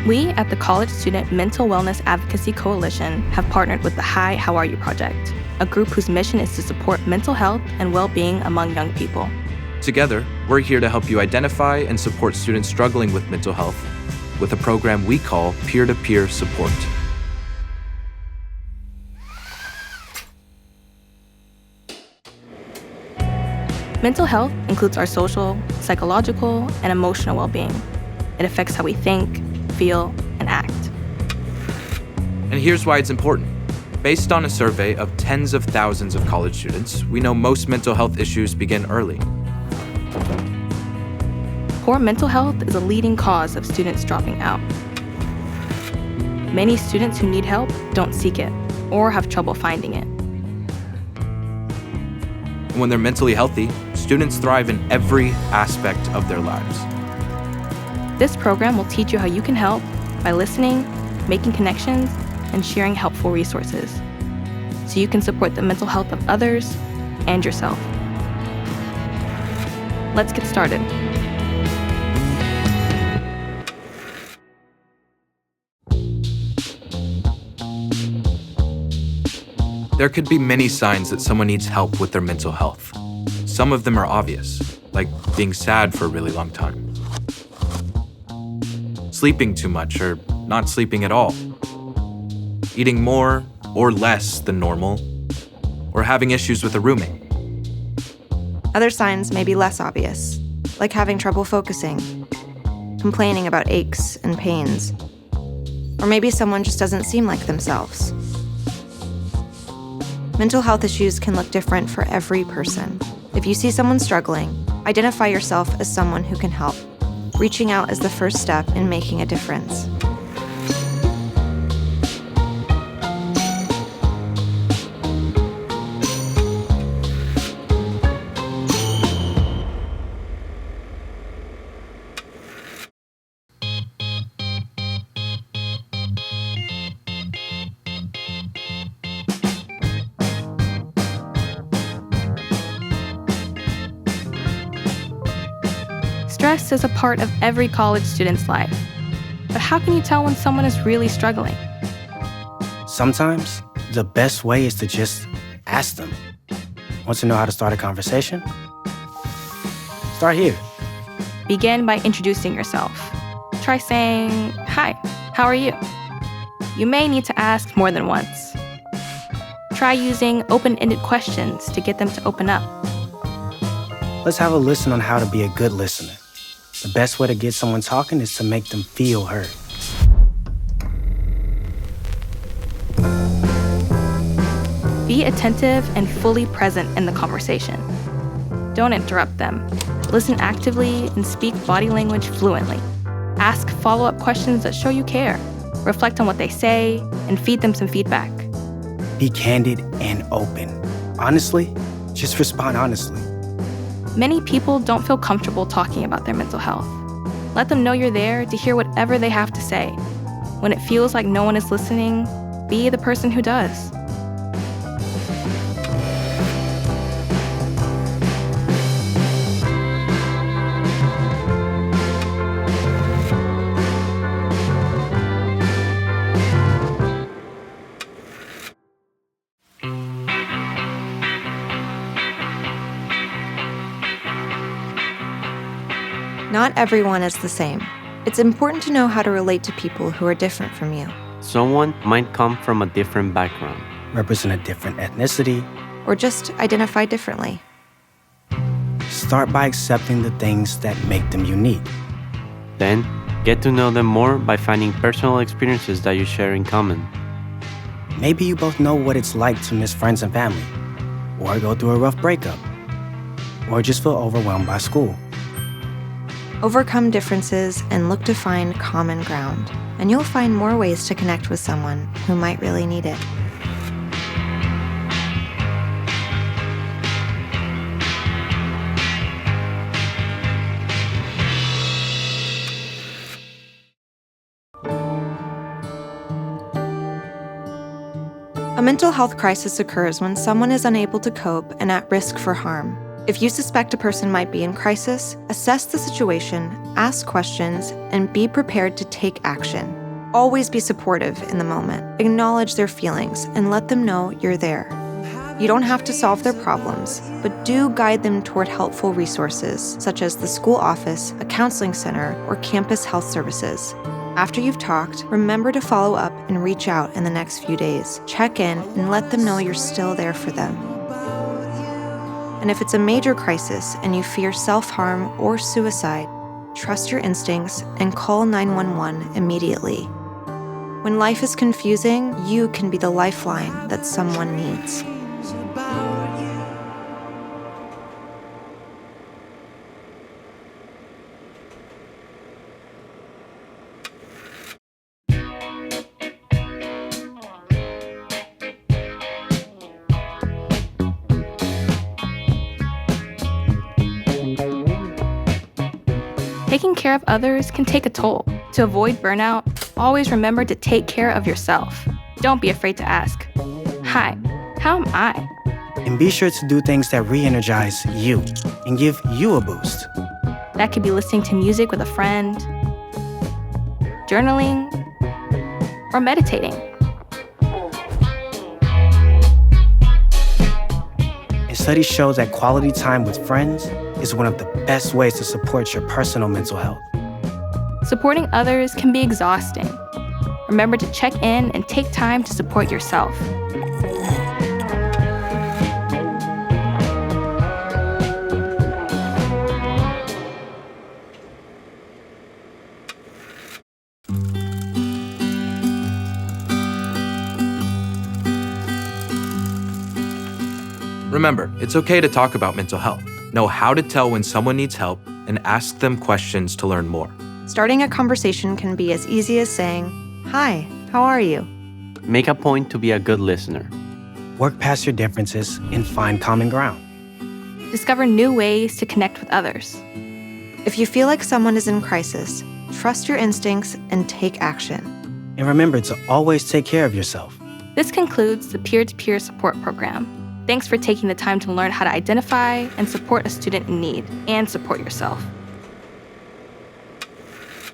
We at the College Student Mental Wellness Advocacy Coalition have partnered with the Hi, How Are You Project, a group whose mission is to support mental health and well-being among young people. Together, we're here to help you identify and support students struggling with mental health with a program we call peer-to-peer support. Mental health includes our social, psychological, and emotional well-being. It affects how we think, feel, and act. And here's why it's important. Based on a survey of tens of thousands of college students, we know most mental health issues begin early. Poor mental health is a leading cause of students dropping out. Many students who need help don't seek it or have trouble finding it. When they're mentally healthy, students thrive in every aspect of their lives. This program will teach you how you can help by listening, making connections, and sharing helpful resources, so you can support the mental health of others and yourself. Let's get started. There could be many signs that someone needs help with their mental health. Some of them are obvious, like being sad for a really long time, sleeping too much or not sleeping at all, eating more or less than normal, or having issues with a roommate. Other signs may be less obvious, like having trouble focusing, complaining about aches and pains, or maybe someone just doesn't seem like themselves. Mental health issues can look different for every person. If you see someone struggling, identify yourself as someone who can help. Reaching out is the first step in making a difference. Stress is a part of every college student's life. But how can you tell when someone is really struggling? Sometimes, the best way is to just ask them. Want to know how to start a conversation? Start here. Begin by introducing yourself. Try saying, "Hi, how are you?" You may need to ask more than once. Try using open-ended questions to get them to open up. Let's have a listen on how to be a good listener. The best way to get someone talking is to make them feel heard. Be attentive and fully present in the conversation. Don't interrupt them. Listen actively and speak body language fluently. Ask follow-up questions that show you care. Reflect on what they say and feed them some feedback. Be candid and open. Honestly, just respond honestly. Many people don't feel comfortable talking about their mental health. Let them know you're there to hear whatever they have to say. When it feels like no one is listening, be the person who does. Not everyone is the same. It's important to know how to relate to people who are different from you, Someone might come from a different background. Represent a different ethnicity. or just identify differently. Start by accepting the things that make them unique. Then, get to know them more by finding personal experiences that you share in common. Maybe you both know what it's like to miss friends and family, or go through a rough breakup, or just feel overwhelmed by school. Overcome differences and look to find common ground, and you'll find more ways to connect with someone who might really need it. A mental health crisis occurs when someone is unable to cope and at risk for harm. If you suspect a person might be in crisis, assess the situation, ask questions, and be prepared to take action. Always be supportive in the moment. Acknowledge their feelings and let them know you're there. You don't have to solve their problems, but do guide them toward helpful resources, such as the school office, a counseling center, or campus health services. After you've talked, remember to follow up and reach out in the next few days. Check in and let them know you're still there for them. And if it's a major crisis and you fear self-harm or suicide, trust your instincts and call 911 immediately. When life is confusing, you can be the lifeline that someone needs. Taking care of others can take a toll. To avoid burnout, always remember to take care of yourself. Don't be afraid to ask, "Hi, how am I?" And be sure to do things that re-energize you and give you a boost. That could be listening to music with a friend, journaling, or meditating. And studies show that quality time with friends is one of the best ways to support your personal mental health. Supporting others can be exhausting. Remember to check in and take time to support yourself. Remember, it's okay to talk about mental health. Know how to tell when someone needs help and ask them questions to learn more. Starting a conversation can be as easy as saying, "Hi, how are you?" Make a point to be a good listener. Work past your differences and find common ground. Discover new ways to connect with others. If you feel like someone is in crisis, trust your instincts and take action. And remember to always take care of yourself. This concludes the peer-to-peer support program. Thanks for taking the time to learn how to identify and support a student in need and support yourself.